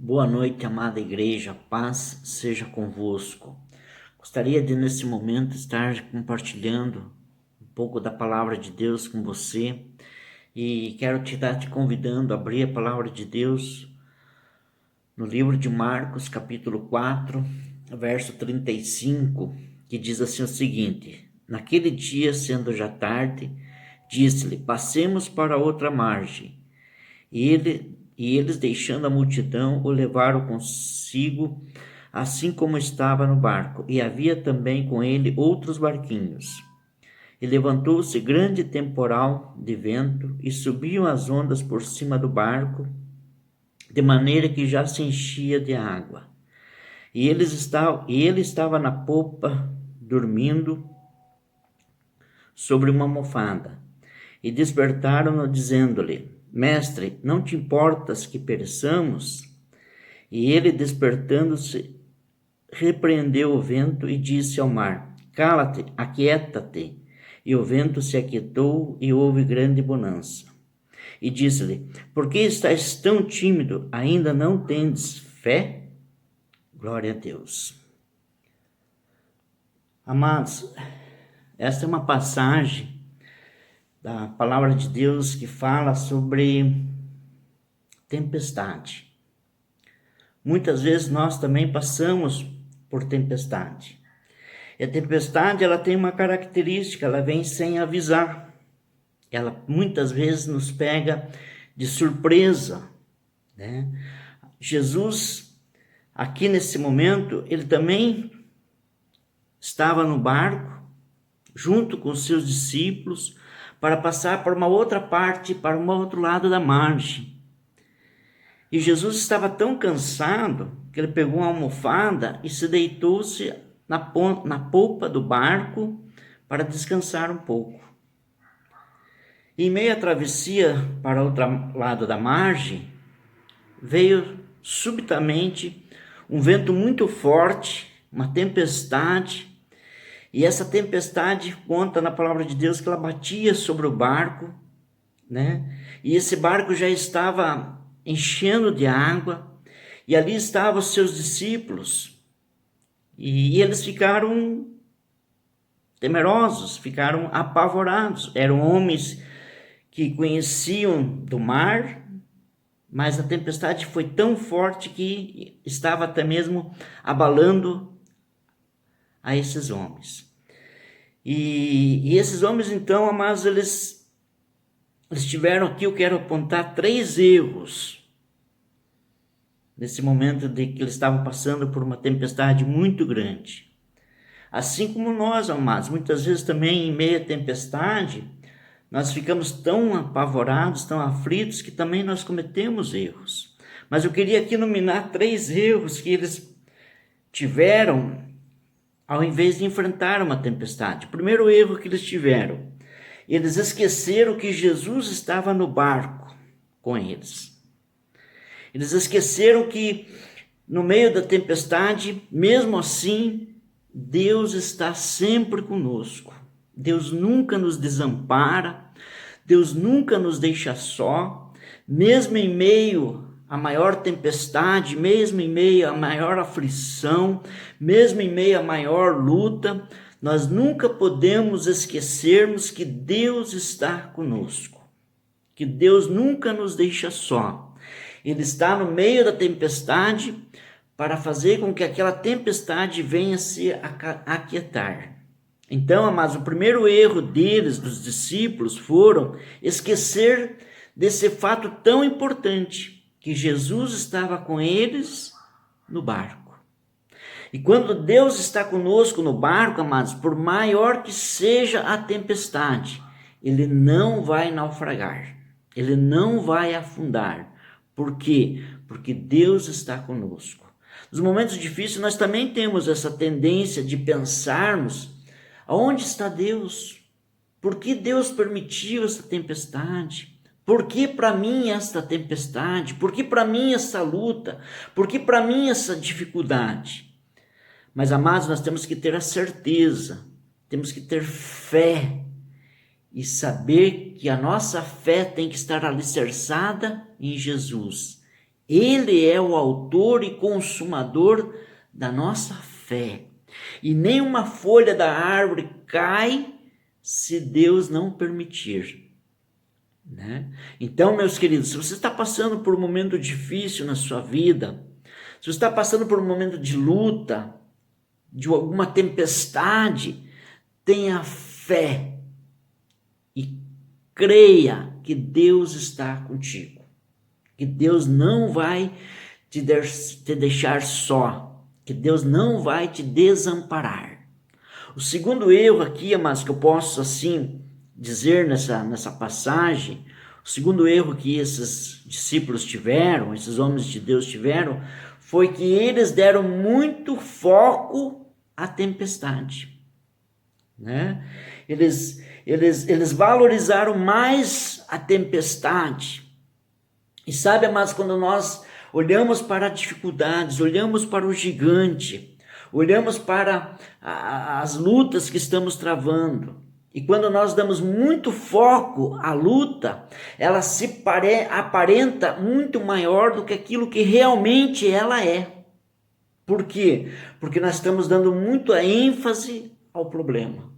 Boa noite, amada igreja, paz seja convosco. Gostaria de, nesse momento, estar compartilhando um pouco da palavra de Deus com você e quero estar te convidando a abrir a palavra de Deus no livro de Marcos, capítulo 4, verso 35, que diz assim o seguinte: Naquele dia, sendo já tarde, disse-lhe: Passemos para outra margem. E eles, deixando a multidão, o levaram consigo, assim como estava no barco. E havia também com ele outros barquinhos. E levantou-se grande temporal de vento, e subiam as ondas por cima do barco, de maneira que já se enchia de água. E ele estava na popa, dormindo sobre uma almofada. E despertaram-no, dizendo-lhe: Mestre, não te importas que pereçamos? E ele, despertando-se, repreendeu o vento e disse ao mar: Cala-te, aquieta-te. E o vento se aquietou e houve grande bonança. E disse-lhe: Por que estás tão tímido? Ainda não tendes fé? Glória a Deus. Amados, esta é uma passagem da palavra de Deus que fala sobre tempestade. Muitas vezes nós também passamos por tempestade. E a tempestade, ela tem uma característica, ela vem sem avisar. Ela muitas vezes nos pega de surpresa, né? Jesus, aqui nesse momento, ele também estava no barco, junto com os seus discípulos, para passar para uma outra parte, para um outro lado da margem. E Jesus estava tão cansado que ele pegou uma almofada e se deitou-se na polpa do barco para descansar um pouco. E em meio à travessia para o outro lado da margem, veio subitamente um vento muito forte, uma tempestade. E essa tempestade conta na palavra de Deus que ela batia sobre o barco, né? E esse barco já estava enchendo de água, e ali estavam os seus discípulos, e eles ficaram temerosos, ficaram apavorados. Eram homens que conheciam do mar, mas a tempestade foi tão forte que estava até mesmo abalando a esses homens. E esses homens, então, amados, eles tiveram aqui, eu quero apontar 3 erros nesse momento de que eles estavam passando por uma tempestade muito grande. Assim como nós, amados, muitas vezes também em meio à tempestade, nós ficamos tão apavorados, tão aflitos, que também nós cometemos erros. Mas eu queria aqui nominar 3 erros que eles tiveram ao invés de enfrentar uma tempestade. O primeiro erro que eles tiveram: eles esqueceram que Jesus estava no barco com eles. Eles esqueceram que no meio da tempestade, mesmo assim, Deus está sempre conosco. Deus nunca nos desampara, Deus nunca nos deixa só, mesmo em meio à maior tempestade, mesmo em meio à maior aflição, mesmo em meio à maior luta, nós nunca podemos esquecermos que Deus está conosco, que Deus nunca nos deixa só. Ele está no meio da tempestade para fazer com que aquela tempestade venha se aquietar. Então, amados, o primeiro erro deles, dos discípulos, foram esquecer desse fato tão importante, que Jesus estava com eles no barco. E quando Deus está conosco no barco, amados, por maior que seja a tempestade, ele não vai naufragar, ele não vai afundar. Por quê? Porque Deus está conosco. Nos momentos difíceis, nós também temos essa tendência de pensarmos: aonde está Deus? Por que Deus permitiu essa tempestade? Por que para mim esta tempestade? Por que para mim essa luta? Por que para mim essa dificuldade? Mas, amados, nós temos que ter a certeza, temos que ter fé e saber que a nossa fé tem que estar alicerçada em Jesus. Ele é o autor e consumador da nossa fé. E nenhuma folha da árvore cai se Deus não permitir. Né? Então, meus queridos, se você está passando por um momento difícil na sua vida, se você está passando por um momento de luta, de alguma tempestade, tenha fé e creia que Deus está contigo, que Deus não vai te deixar só, que Deus não vai te desamparar. O segundo erro aqui, amados, que eu posso assim dizer nessa passagem, o segundo erro que esses discípulos tiveram, esses homens de Deus tiveram, foi que eles deram muito foco à tempestade. Né? Eles valorizaram mais a tempestade. E sabe, amados, quando nós olhamos para as dificuldades, olhamos para o gigante, olhamos para as lutas que estamos travando, e quando nós damos muito foco à luta, ela se aparenta muito maior do que aquilo que realmente ela é. Por quê? Porque nós estamos dando muita ênfase ao problema.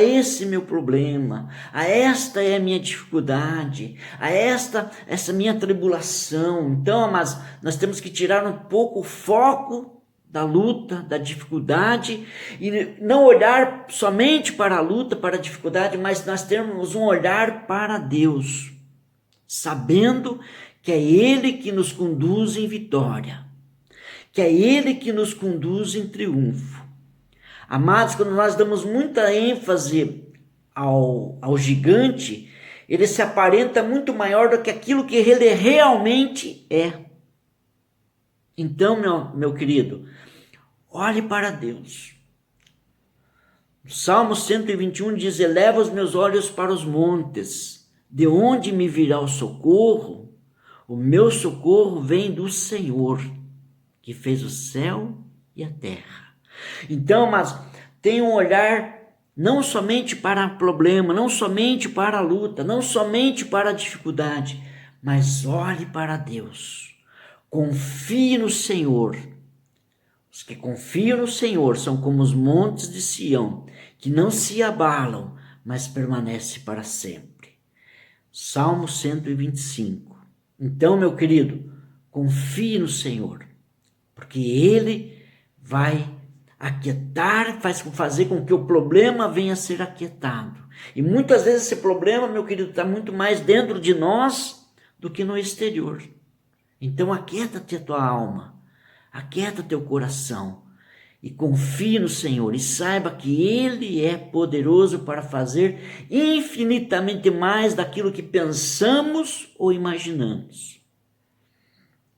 Esse meu problema, esta é a minha dificuldade, essa minha tribulação. Então, mas nós temos que tirar um pouco o foco da luta, da dificuldade, e não olhar somente para a luta, para a dificuldade, mas nós temos um olhar para Deus, sabendo que é Ele que nos conduz em vitória, que é Ele que nos conduz em triunfo. Amados, quando nós damos muita ênfase ao gigante, ele se aparenta muito maior do que aquilo que ele realmente é. Então, meu querido, olhe para Deus. O Salmo 121 diz: eleva os meus olhos para os montes, de onde me virá o socorro? O meu socorro vem do Senhor, que fez o céu e a terra. Então, mas tenha um olhar não somente para o problema, não somente para a luta, não somente para a dificuldade, mas olhe para Deus. Confie no Senhor. Os que confiam no Senhor são como os montes de Sião, que não se abalam, mas permanecem para sempre. Salmo 125. Então, meu querido, confie no Senhor, porque Ele vai aquietar, fazer com que o problema venha a ser aquietado. E muitas vezes esse problema, meu querido, está muito mais dentro de nós do que no exterior. Então aquieta-te a tua alma, aquieta teu coração e confie no Senhor e saiba que Ele é poderoso para fazer infinitamente mais daquilo que pensamos ou imaginamos.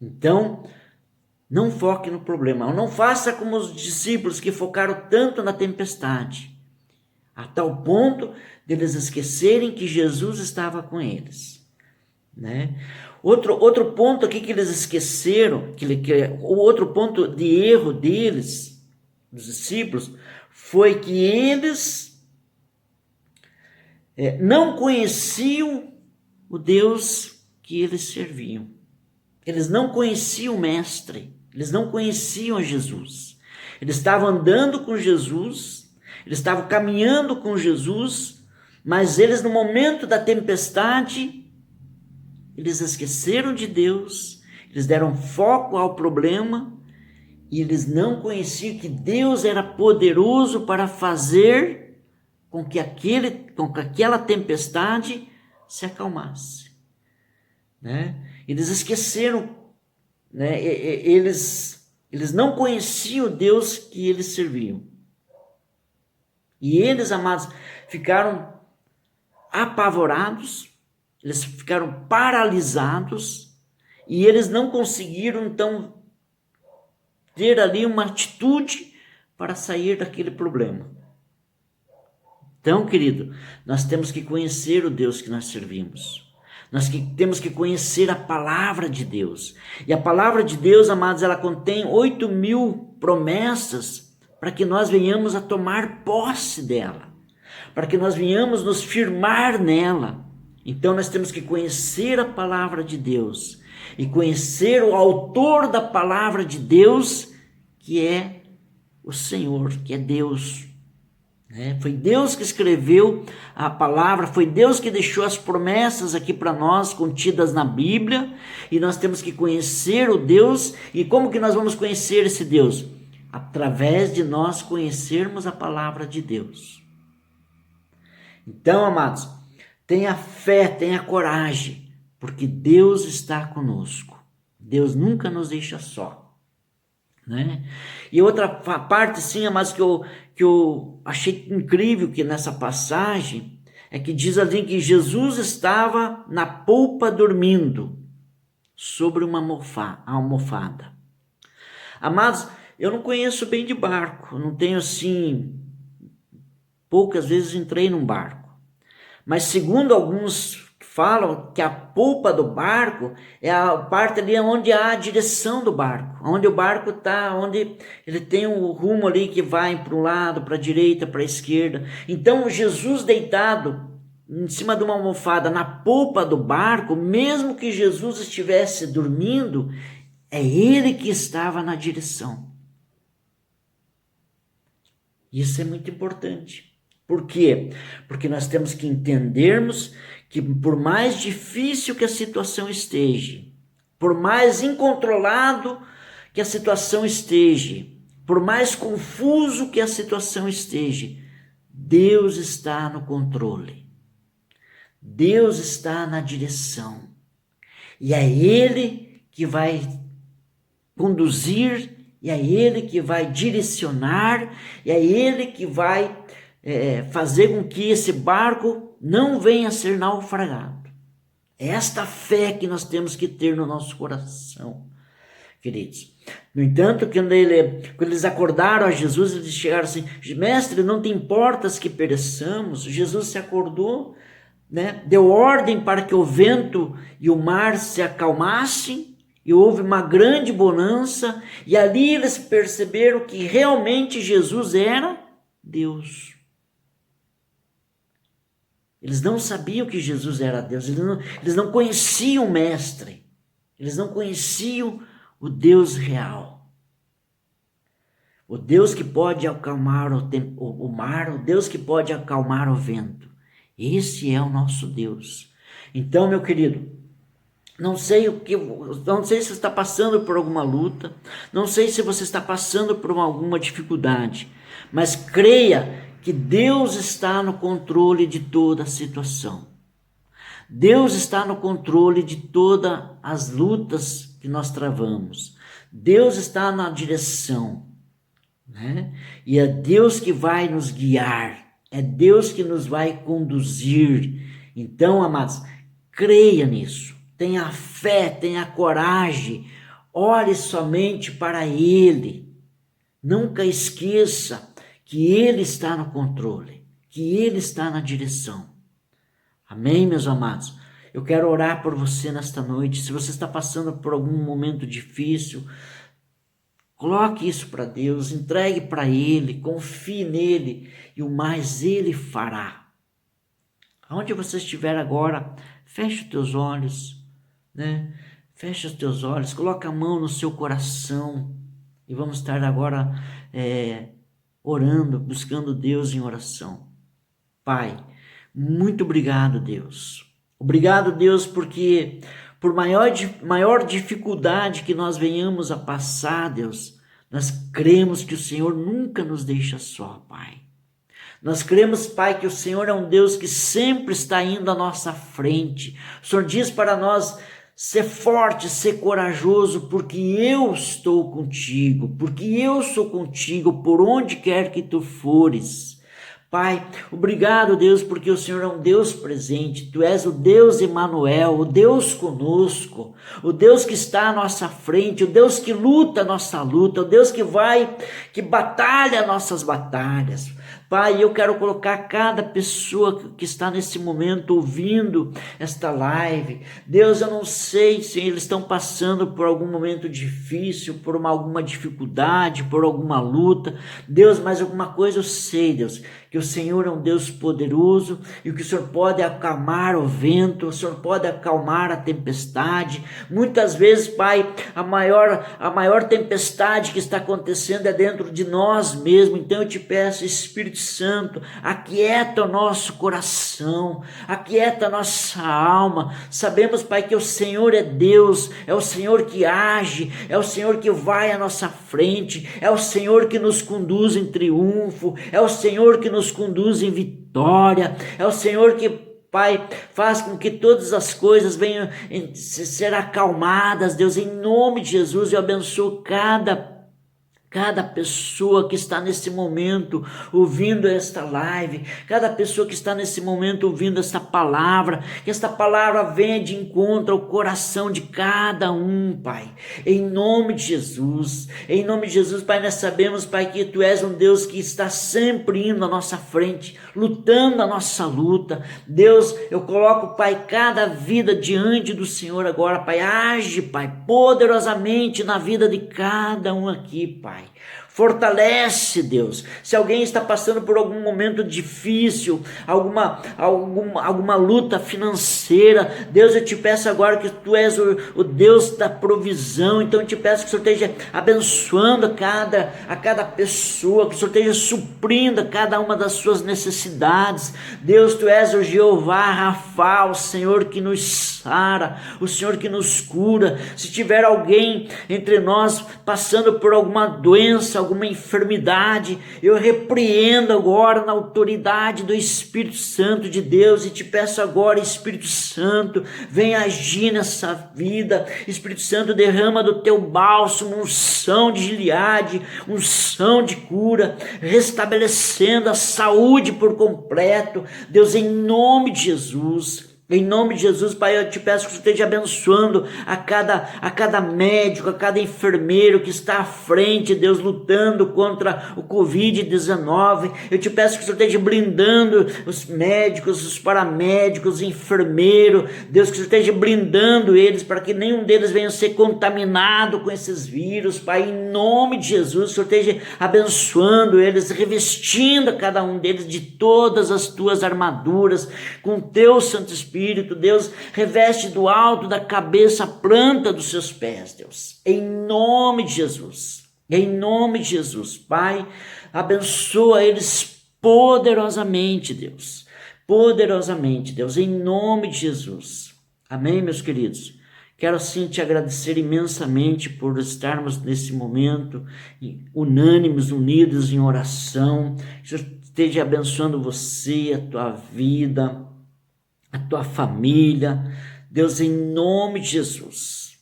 Então, não foque no problema, não faça como os discípulos que focaram tanto na tempestade, a tal ponto de eles esquecerem que Jesus estava com eles. Né? Outro ponto aqui que eles esqueceram, o outro ponto de erro deles, dos discípulos, foi que eles não conheciam o Deus que eles serviam. Eles não conheciam o Mestre. Eles não conheciam Jesus. Eles estavam andando com Jesus, eles estavam caminhando com Jesus, mas eles, no momento da tempestade, eles esqueceram de Deus, eles deram foco ao problema e eles não conheciam que Deus era poderoso para fazer com que aquela tempestade se acalmasse. Né? Eles esqueceram. Né? Eles não conheciam o Deus que eles serviam. E eles, amados, ficaram apavorados, eles ficaram paralisados e eles não conseguiram, então, ter ali uma atitude para sair daquele problema. Então, querido, nós temos que conhecer o Deus que nós servimos. Nós temos que conhecer a palavra de Deus. E a palavra de Deus, amados, ela contém 8.000 promessas para que nós venhamos a tomar posse dela, para que nós venhamos nos firmar nela. Então nós temos que conhecer a palavra de Deus e conhecer o autor da palavra de Deus, que é o Senhor, que é Deus. Foi Deus que escreveu a palavra, foi Deus que deixou as promessas aqui para nós, contidas na Bíblia, e nós temos que conhecer o Deus. E como que nós vamos conhecer esse Deus? Através de nós conhecermos a palavra de Deus. Então, amados, tenha fé, tenha coragem, porque Deus está conosco. Deus nunca nos deixa só. E outra parte, sim, mas que eu achei incrível que nessa passagem é que diz ali que Jesus estava na polpa dormindo sobre uma almofada. Amados, eu não conheço bem de barco, não tenho assim, poucas vezes entrei num barco, mas segundo alguns falam que a polpa do barco é a parte ali onde há a direção do barco, onde o barco está, onde ele tem um rumo ali que vai para um lado, para a direita, para a esquerda. Então Jesus deitado em cima de uma almofada na polpa do barco, mesmo que Jesus estivesse dormindo, é ele que estava na direção. Isso é muito importante. Por quê? Porque nós temos que entendermos que por mais difícil que a situação esteja, por mais incontrolado que a situação esteja, por mais confuso que a situação esteja, Deus está no controle. Deus está na direção. E é Ele que vai conduzir, e é Ele que vai direcionar, e é Ele que vai fazer com que esse barco não venha a ser naufragado. É esta fé que nós temos que ter no nosso coração, queridos. No entanto, quando eles acordaram a Jesus, eles chegaram assim: mestre, não te importas que pereçamos? Jesus se acordou, deu ordem para que o vento e o mar se acalmassem, e houve uma grande bonança, e ali eles perceberam que realmente Jesus era Deus. Eles não sabiam que Jesus era Deus, eles não conheciam o Mestre, eles não conheciam o Deus real. O Deus que pode acalmar o mar, o Deus que pode acalmar o vento. Esse é o nosso Deus. Então, meu querido, não sei se você está passando por alguma luta, não sei se você está passando por alguma dificuldade, mas creia que Deus está no controle de toda a situação. Deus está no controle de todas as lutas que nós travamos. Deus está na direção, E é Deus que vai nos guiar, é Deus que nos vai conduzir. Então, amados, creia nisso, tenha fé, tenha coragem, ore somente para Ele. Nunca esqueça que Ele está no controle, que Ele está na direção. Amém, meus amados? Eu quero orar por você nesta noite. Se você está passando por algum momento difícil, coloque isso para Deus, entregue para Ele, confie nele e o mais Ele fará. Aonde você estiver agora, feche os teus olhos, Feche os teus olhos, coloca a mão no seu coração e vamos estar agora orando, buscando Deus em oração. Pai, muito obrigado, Deus. Obrigado, Deus, porque por maior dificuldade que nós venhamos a passar, Deus, nós cremos que o Senhor nunca nos deixa só, Pai. Nós cremos, Pai, que o Senhor é um Deus que sempre está indo à nossa frente. O Senhor diz para nós: ser forte, ser corajoso, porque eu estou contigo, porque eu sou contigo por onde quer que tu fores. Pai, obrigado, Deus, porque o Senhor é um Deus presente. Tu és o Deus Emanuel, o Deus conosco, o Deus que está à nossa frente, o Deus que luta a nossa luta, o Deus que batalha nossas batalhas. Pai, eu quero colocar cada pessoa que está nesse momento ouvindo esta live. Deus, eu não sei se eles estão passando por algum momento difícil, por alguma dificuldade, por alguma luta. Deus, mas alguma coisa eu sei, Deus, que o Senhor é um Deus poderoso e que o Senhor pode acalmar o vento, o Senhor pode acalmar a tempestade. Muitas vezes, Pai, a maior tempestade que está acontecendo é dentro de nós mesmos. Então eu te peço, Espírito Santo, aquieta o nosso coração, aquieta a nossa alma. Sabemos, Pai, que o Senhor é Deus, é o Senhor que age, é o Senhor que vai à nossa frente, é o Senhor que nos conduz em triunfo, é o Senhor que nos conduz em vitória, é o Senhor que, Pai, faz com que todas as coisas venham ser acalmadas. Deus, em nome de Jesus, eu abençoo cada pessoa que está nesse momento ouvindo esta live, cada pessoa que está nesse momento ouvindo esta palavra, que esta palavra venha de encontro ao coração de cada um, Pai, em nome de Jesus, Pai, nós sabemos, Pai, que Tu és um Deus que está sempre indo à nossa frente, lutando a nossa luta. Deus, eu coloco, Pai, cada vida diante do Senhor agora, Pai, age, Pai, poderosamente na vida de cada um aqui, Pai. Fortalece, Deus. Se alguém está passando por algum momento difícil, alguma luta financeira, Deus, eu te peço agora que Tu és o Deus da provisão. Então eu te peço que o Senhor esteja abençoando a cada pessoa, que o Senhor esteja suprindo cada uma das suas necessidades. Deus, Tu és o Jeová Rafa, o Senhor que nos sara, o Senhor que nos cura. Se tiver alguém entre nós passando por alguma doença, alguma enfermidade, eu repreendo agora na autoridade do Espírito Santo de Deus e te peço agora, Espírito Santo, vem agir nessa vida. Espírito Santo, derrama do teu bálsamo unção de Gileade, unção de cura, restabelecendo a saúde por completo. Deus, em nome de Jesus, em nome de Jesus, Pai, eu te peço que você esteja abençoando a cada médico, a cada enfermeiro que está à frente, Deus, lutando contra o Covid-19. Eu te peço que você esteja blindando os médicos, os paramédicos, os enfermeiros. Deus, que você esteja blindando eles para que nenhum deles venha ser contaminado com esses vírus, Pai. Em nome de Jesus, que você esteja abençoando eles, revestindo cada um deles de todas as tuas armaduras, com teu Santo Espírito. Deus, reveste do alto da cabeça a planta dos seus pés, Deus, em nome de Jesus, Pai, abençoa eles poderosamente, Deus, em nome de Jesus, amém, meus queridos. Quero assim te agradecer imensamente por estarmos nesse momento unânimes, unidos em oração. Que o Senhor esteja abençoando você, a tua vida, a tua família, Deus, em nome de Jesus,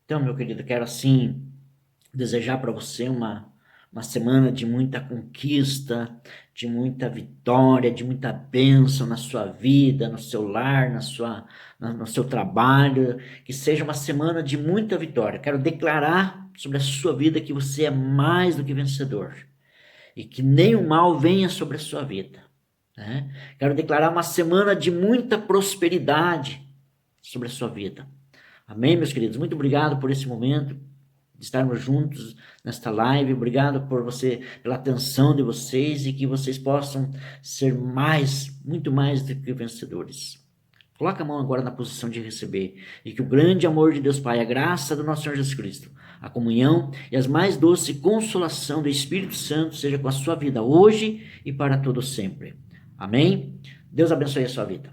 Então, meu querido, quero assim desejar para você uma semana de muita conquista, de muita vitória, de muita bênção na sua vida, no seu lar, no seu trabalho, que seja uma semana de muita vitória. Quero declarar sobre a sua vida que você é mais do que vencedor, e que nenhum mal venha sobre a sua vida, né? Quero declarar uma semana de muita prosperidade sobre a sua vida. Amém, meus queridos? Muito obrigado por esse momento de estarmos juntos nesta live. Obrigado pela atenção de vocês e que vocês possam ser muito mais do que vencedores. Coloca a mão agora na posição de receber e que o grande amor de Deus Pai, a graça do nosso Senhor Jesus Cristo, a comunhão e as mais doces consolação do Espírito Santo seja com a sua vida hoje e para todo sempre. Amém? Deus abençoe a sua vida.